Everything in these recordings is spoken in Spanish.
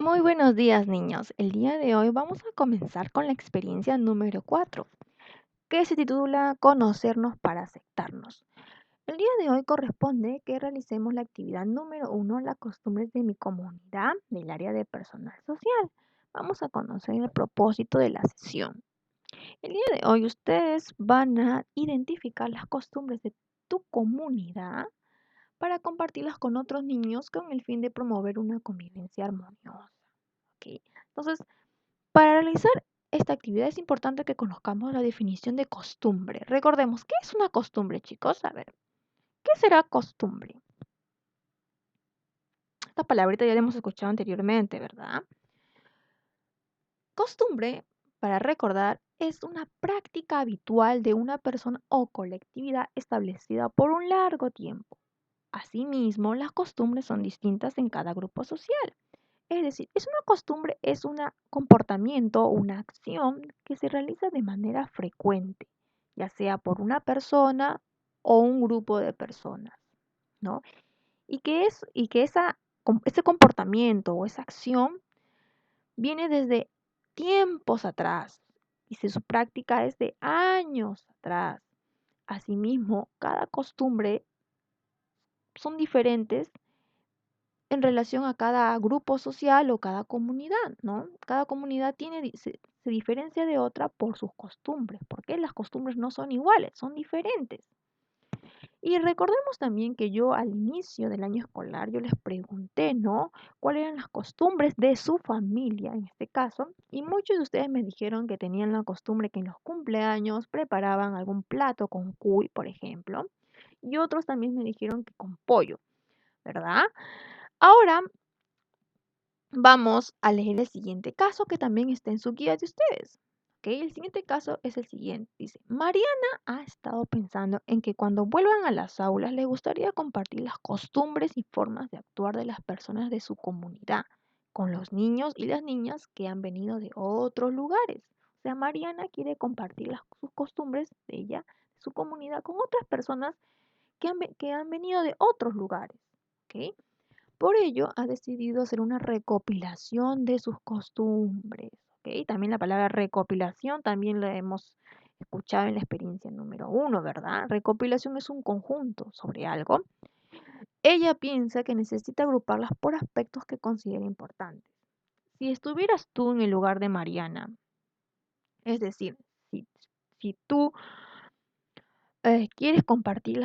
Muy buenos días, niños. El día de hoy vamos a comenzar con la experiencia número 4, que se titula Conocernos para aceptarnos. El día de hoy corresponde que realicemos la actividad número 1, las costumbres de mi comunidad del área de personal social. Vamos a conocer el propósito de la sesión. El día de hoy ustedes van a identificar las costumbres de tu comunidad para compartirlas con otros niños con el fin de promover una convivencia armoniosa. ¿Ok? Entonces, para realizar esta actividad es importante que conozcamos la definición de costumbre. Recordemos, ¿qué es una costumbre, chicos? A ver, ¿qué será costumbre? Esta palabrita ya la hemos escuchado anteriormente, ¿verdad? Costumbre, para recordar, es una práctica habitual de una persona o colectividad establecida por un largo tiempo. Asimismo, las costumbres son distintas en cada grupo social. Es decir, es una costumbre, es un comportamiento, una acción que se realiza de manera frecuente, ya sea por una persona o un grupo de personas, ¿no? Ese comportamiento o esa acción viene desde tiempos atrás y su práctica es de años atrás. Asimismo, cada costumbre son diferentes en relación a cada grupo social o cada comunidad, ¿no? Cada comunidad se diferencia de otra por sus costumbres, porque las costumbres no son iguales, son diferentes. Y recordemos también que yo al inicio del año escolar yo les pregunté, ¿no? ¿Cuáles eran las costumbres de su familia en este caso? Y muchos de ustedes me dijeron que tenían la costumbre que en los cumpleaños preparaban algún plato con cuy, por ejemplo, y otros también me dijeron que con pollo, ¿verdad? Ahora vamos a leer el siguiente caso que también está en su guía de ustedes. ¿Ok? El siguiente caso es el siguiente. Dice, Mariana ha estado pensando en que cuando vuelvan a las aulas le gustaría compartir las costumbres y formas de actuar de las personas de su comunidad con los niños y las niñas que han venido de otros lugares. O sea, Mariana quiere compartir sus costumbres de ella, de su comunidad, con otras personas que han venido de otros lugares. ¿Ok? Por ello, ha decidido hacer una recopilación de sus costumbres. ¿Ok? También la palabra recopilación también la hemos escuchado en la experiencia número 1, ¿verdad? Recopilación es un conjunto sobre algo. Ella piensa que necesita agruparlas por aspectos que considera importantes. Si estuvieras tú en el lugar de Mariana, es decir, si, si tú quieres compartir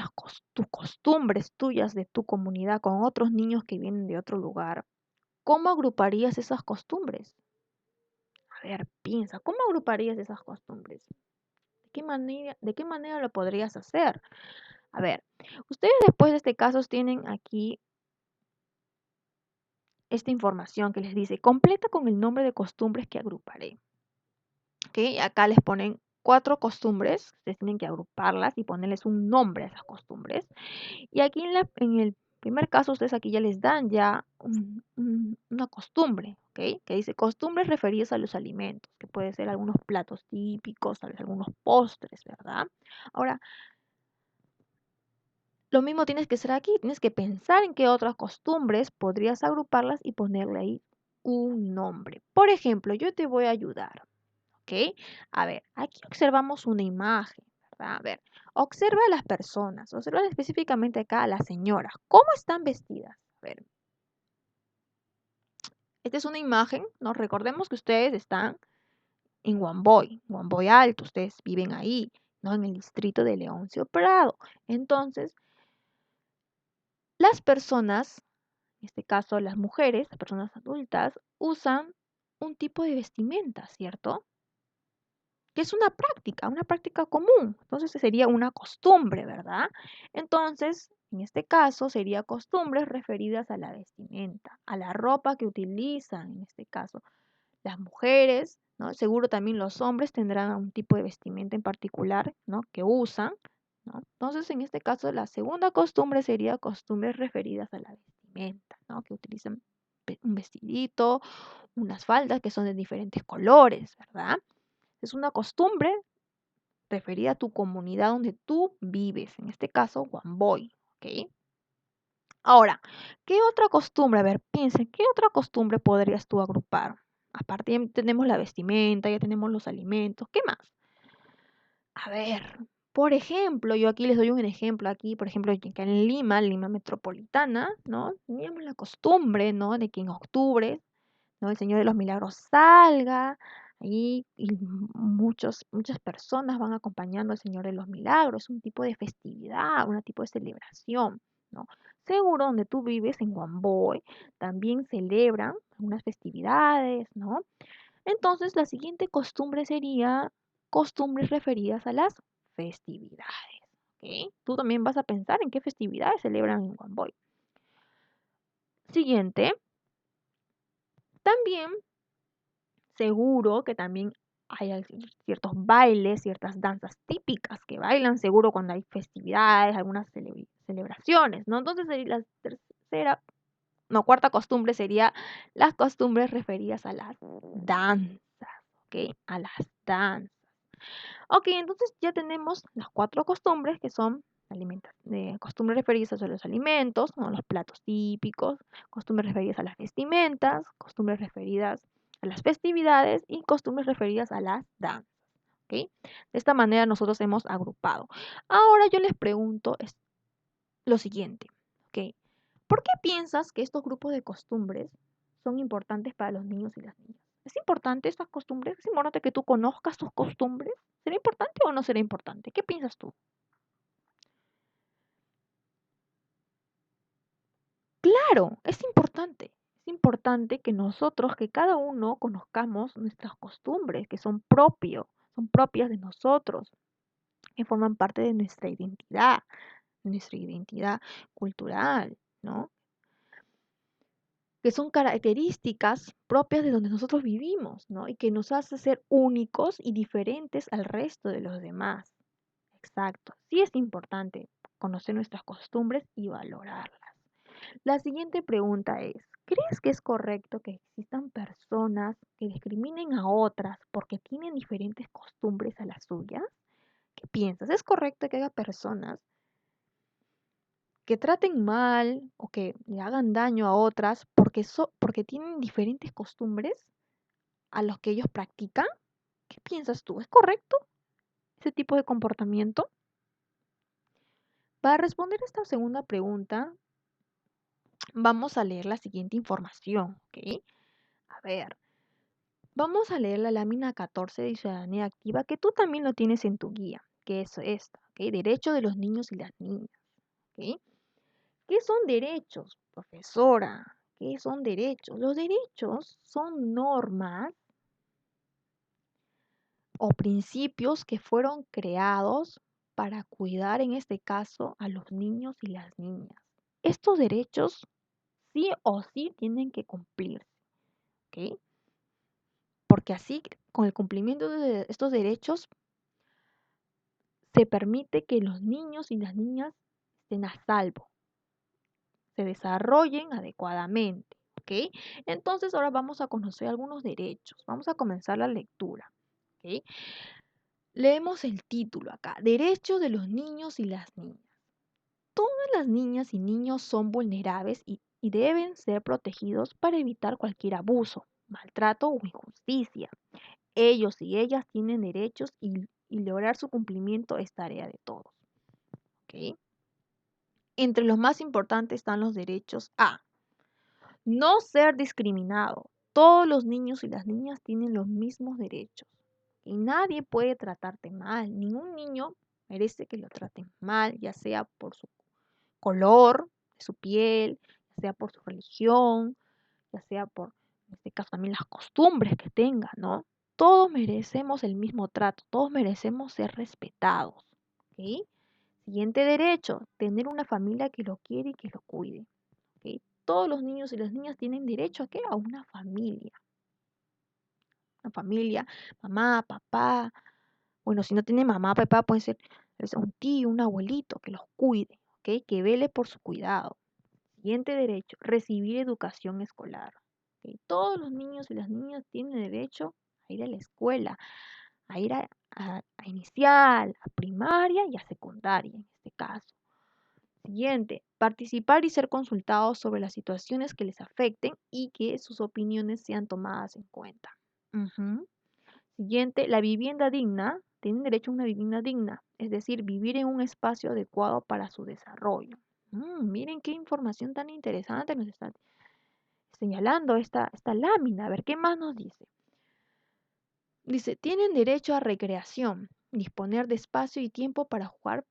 tus costumbres tuyas de tu comunidad con otros niños que vienen de otro lugar, ¿cómo agruparías esas costumbres? A ver, piensa, ¿cómo agruparías esas costumbres? ¿De qué manera lo podrías hacer? A ver, ustedes después de este caso tienen aquí esta información que les dice, completa con el nombre de costumbres que agruparé. ¿Ok? Acá les ponen 4 costumbres, ustedes tienen que agruparlas y ponerles un nombre a esas costumbres. Y aquí en el primer caso, ustedes aquí ya les dan ya una costumbre, ¿ok? Que dice costumbres referidas a los alimentos, que puede ser algunos platos típicos, tal vez algunos postres, ¿verdad? Ahora, lo mismo tienes que hacer aquí, tienes que pensar en qué otras costumbres podrías agruparlas y ponerle ahí un nombre. Por ejemplo, yo te voy a ayudar, ¿ok? A ver, aquí observamos una imagen, ¿verdad? A ver, observa a las personas, observa específicamente acá a las señoras, ¿cómo están vestidas? A ver, esta es una imagen, nos recordemos que ustedes están en Wamboy Alto, ustedes viven ahí, ¿no? En el distrito de Leoncio Prado. Entonces, las personas, en este caso las mujeres, las personas adultas, usan un tipo de vestimenta, ¿cierto? Que es una práctica común. Entonces sería una costumbre, ¿verdad? Entonces, en este caso, sería costumbres referidas a la vestimenta, a la ropa que utilizan, en este caso, las mujeres, ¿no? Seguro también los hombres tendrán un tipo de vestimenta en particular, ¿no? Que usan, ¿no? Entonces, en este caso, la segunda costumbre sería costumbres referidas a la vestimenta, ¿no? Que utilizan un vestidito, unas faldas que son de diferentes colores, ¿verdad? Es una costumbre referida a tu comunidad donde tú vives, en este caso, Wamboy, ¿ok? Ahora, ¿qué otra costumbre? A ver, piensen, ¿qué otra costumbre podrías tú agrupar? Aparte ya tenemos la vestimenta, ya tenemos los alimentos, ¿qué más? A ver, por ejemplo, yo aquí les doy un ejemplo aquí, por ejemplo, acá en Lima, Lima metropolitana, ¿no? Teníamos la costumbre, ¿no? De que en octubre, ¿no? El Señor de los Milagros salga ahí y muchas personas van acompañando al Señor de los Milagros, un tipo de festividad, un tipo de celebración, ¿no? Seguro donde tú vives, en Guamboy, también celebran unas festividades, ¿no? Entonces, la siguiente costumbre sería costumbres referidas a las festividades, ¿ok? Tú también vas a pensar en qué festividades celebran en Guamboy. Siguiente, también seguro que también hay ciertos bailes, ciertas danzas típicas que bailan seguro cuando hay festividades, algunas celebraciones, ¿no? Entonces, la tercera, no, cuarta costumbre sería las costumbres referidas a las danzas, ¿ok? A las danzas. Ok, entonces ya tenemos las cuatro costumbres que son costumbres referidas a los alimentos, ¿no? Los platos típicos, costumbres referidas a las vestimentas, costumbres referidas a las festividades y costumbres referidas a las danzas. ¿Ok? De esta manera nosotros hemos agrupado. Ahora yo les pregunto lo siguiente. ¿Ok? ¿Por qué piensas que estos grupos de costumbres son importantes para los niños y las niñas? ¿Es importante estas costumbres? ¿Es importante que tú conozcas tus costumbres? ¿Será importante o no será importante? ¿Qué piensas tú? Claro, es importante. Es importante que nosotros, que cada uno conozcamos nuestras costumbres, que son propias de nosotros, que forman parte de nuestra identidad cultural, ¿no? Que son características propias de donde nosotros vivimos, ¿no? Y que nos hace ser únicos y diferentes al resto de los demás. Exacto. Sí es importante conocer nuestras costumbres y valorarlas. La siguiente pregunta es, ¿crees que es correcto que existan personas que discriminen a otras porque tienen diferentes costumbres a las suyas? ¿Qué piensas? ¿Es correcto que haya personas que traten mal o que le hagan daño a otras porque tienen diferentes costumbres a los que ellos practican? ¿Qué piensas tú? ¿Es correcto ese tipo de comportamiento? Para responder esta segunda pregunta, vamos a leer la siguiente información, ¿ok? A ver, vamos a leer la lámina 14 de Ciudadanía Activa, que tú también lo tienes en tu guía, que es esta, ¿ok? Derecho de los niños y las niñas, ¿ok? ¿Qué son derechos, profesora? ¿Qué son derechos? Los derechos son normas o principios que fueron creados para cuidar, en este caso, a los niños y las niñas. Estos derechos sí o sí tienen que cumplirse, ¿ok? Porque así, con el cumplimiento de estos derechos, se permite que los niños y las niñas estén a salvo, se desarrollen adecuadamente, ¿ok? Entonces ahora vamos a conocer algunos derechos. Vamos a comenzar la lectura, ¿ok? Leemos el título acá, Derechos de los niños y las niñas. Todas las niñas y niños son vulnerables y deben ser protegidos para evitar cualquier abuso, maltrato o injusticia. Ellos y ellas tienen derechos y lograr su cumplimiento es tarea de todos, ¿ok? Entre los más importantes están los derechos a no ser discriminado. Todos los niños y las niñas tienen los mismos derechos y nadie puede tratarte mal. Ningún niño merece que lo traten mal, ya sea por su color de su piel, ya sea por su religión, ya sea por, en este caso, también las costumbres que tenga, ¿no? Todos merecemos el mismo trato, todos merecemos ser respetados, ¿ok? Siguiente derecho, tener una familia que lo quiere y que lo cuide, ¿ok? Todos los niños y las niñas tienen derecho a qué? A una familia, mamá, papá. Bueno, si no tiene mamá, papá, puede ser un tío, un abuelito que los cuide, ¿ok? Que vele por su cuidado. Siguiente derecho, recibir educación escolar. ¿Ok? Todos los niños y las niñas tienen derecho a ir a la escuela, a ir a inicial, a primaria y a secundaria en este caso. Siguiente, participar y ser consultados sobre las situaciones que les afecten y que sus opiniones sean tomadas en cuenta. Ujú. Siguiente, la vivienda digna. Tienen derecho a una vivienda digna, es decir, vivir en un espacio adecuado para su desarrollo. Miren qué información tan interesante nos está señalando esta lámina. A ver, ¿qué más nos dice? Dice, tienen derecho a recreación, disponer de espacio y tiempo para jugar,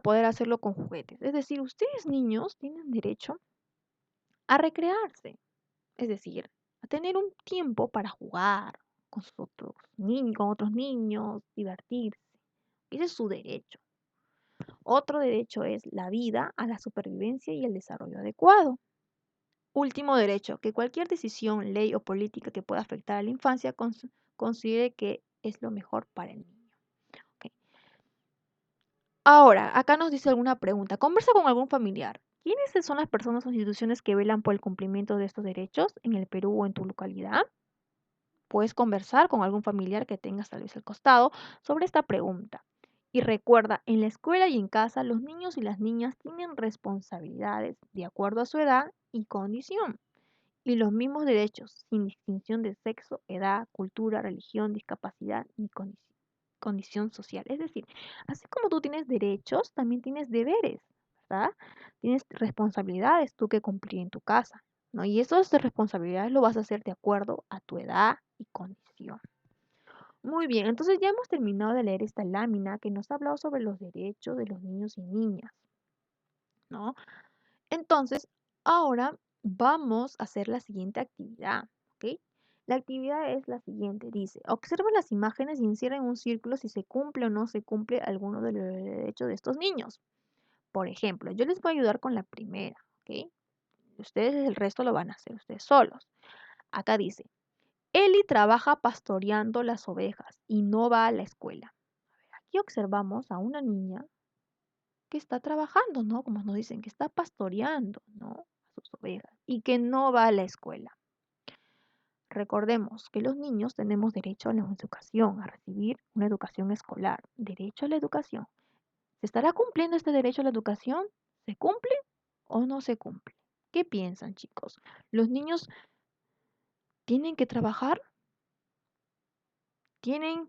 poder hacerlo con juguetes. Es decir, ustedes niños tienen derecho a recrearse, es decir, a tener un tiempo para jugar con sus otros niños, con otros niños, divertirse. Ese es su derecho. Otro derecho es la vida, a la supervivencia y el desarrollo adecuado. Último derecho, que cualquier decisión, ley o política que pueda afectar a la infancia considere que es lo mejor para el niño. Ok. Ahora, acá nos dice alguna pregunta. Conversa con algún familiar. ¿Quiénes son las personas o instituciones que velan por el cumplimiento de estos derechos en el Perú o en tu localidad? Puedes conversar con algún familiar que tengas tal vez al costado sobre esta pregunta. Y recuerda, en la escuela y en casa, los niños y las niñas tienen responsabilidades de acuerdo a su edad y condición, y los mismos derechos, sin distinción de sexo, edad, cultura, religión, discapacidad ni condición social. Es decir, así como tú tienes derechos, también tienes deberes, ¿verdad? Tienes responsabilidades tú que cumplir en tu casa, ¿no? Y esas responsabilidades lo vas a hacer de acuerdo a tu edad y condición. Muy bien, entonces ya hemos terminado de leer esta lámina que nos ha hablado sobre los derechos de los niños y niñas, ¿no? Entonces, ahora vamos a hacer la siguiente actividad, ¿ok? La actividad es la siguiente, dice, observa las imágenes y encierra en un círculo si se cumple o no se cumple alguno de los derechos de estos niños. Por ejemplo, yo les voy a ayudar con la primera, ¿ok? Ustedes el resto lo van a hacer ustedes solos. Acá dice, Eli trabaja pastoreando las ovejas y no va a la escuela. Aquí observamos a una niña que está trabajando, ¿no? Como nos dicen, que está pastoreando, ¿no? A sus ovejas y que no va a la escuela. Recordemos que los niños tenemos derecho a la educación, a recibir una educación escolar. Derecho a la educación. ¿Se estará cumpliendo este derecho a la educación? ¿Se cumple o no se cumple? ¿Qué piensan, chicos? ¿Los niños tienen que trabajar? ¿Tienen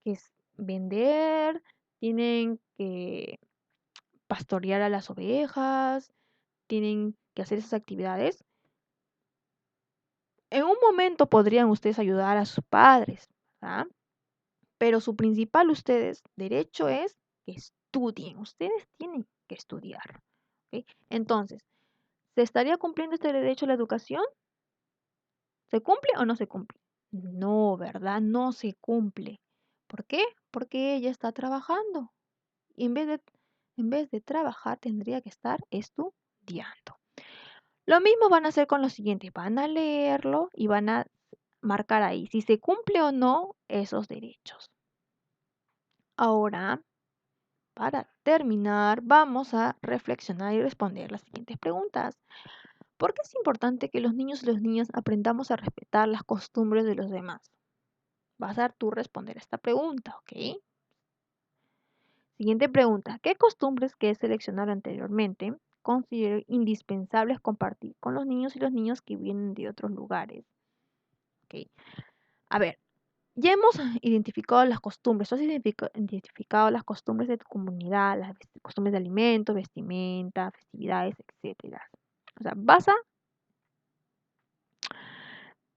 que vender? ¿Tienen que pastorear a las ovejas? ¿Tienen que hacer esas actividades? En un momento podrían ustedes ayudar a sus padres, ¿verdad? Pero su principal ustedes derecho es que estudien. Ustedes tienen que estudiar. ¿Ok? Entonces, ¿se estaría cumpliendo este derecho a la educación? ¿Se cumple o no se cumple? No, ¿verdad? No se cumple. ¿Por qué? Porque ella está trabajando. Y en vez de trabajar, tendría que estar estudiando. Lo mismo van a hacer con los siguientes. Van a leerlo y van a marcar ahí si se cumple o no esos derechos. Ahora, para terminar, vamos a reflexionar y responder las siguientes preguntas. ¿Por qué es importante que los niños y las niñas aprendamos a respetar las costumbres de los demás? Vas a tú responder a esta pregunta, ¿ok? Siguiente pregunta. ¿Qué costumbres que he seleccionado anteriormente considero indispensables compartir con los niños y los niños que vienen de otros lugares? ¿Ok? A ver, ya hemos identificado las costumbres, tú has identificado las costumbres de tu comunidad, las costumbres de alimentos, vestimenta, festividades, etcétera. O sea,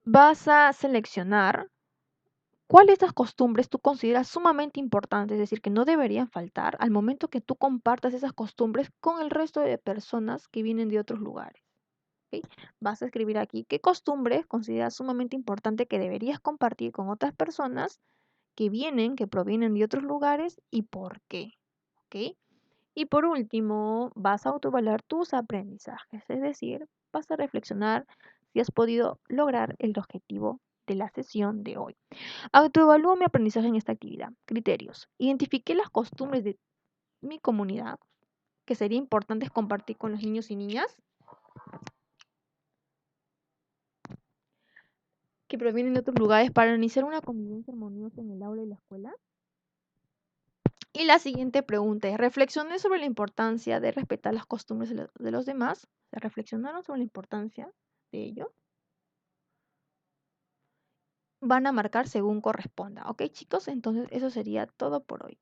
vas a seleccionar cuál de estas costumbres tú consideras sumamente importantes, es decir, que no deberían faltar al momento que tú compartas esas costumbres con el resto de personas que vienen de otros lugares. ¿Ok? Vas a escribir aquí qué costumbres consideras sumamente importante que deberías compartir con otras personas que provienen de otros lugares y por qué. ¿Ok? Y por último, vas a autoevaluar tus aprendizajes, es decir, vas a reflexionar si has podido lograr el objetivo de la sesión de hoy. Autoevalúo mi aprendizaje en esta actividad. Criterios. Identifiqué las costumbres de mi comunidad que sería importante compartir con los niños y niñas que provienen de otros lugares para iniciar una convivencia armoniosa en el aula y la escuela. Y la siguiente pregunta es, reflexioné sobre la importancia de respetar las costumbres de los demás. ¿Se reflexionaron sobre la importancia de ello? Van a marcar según corresponda. ¿Ok, chicos? Entonces eso sería todo por hoy.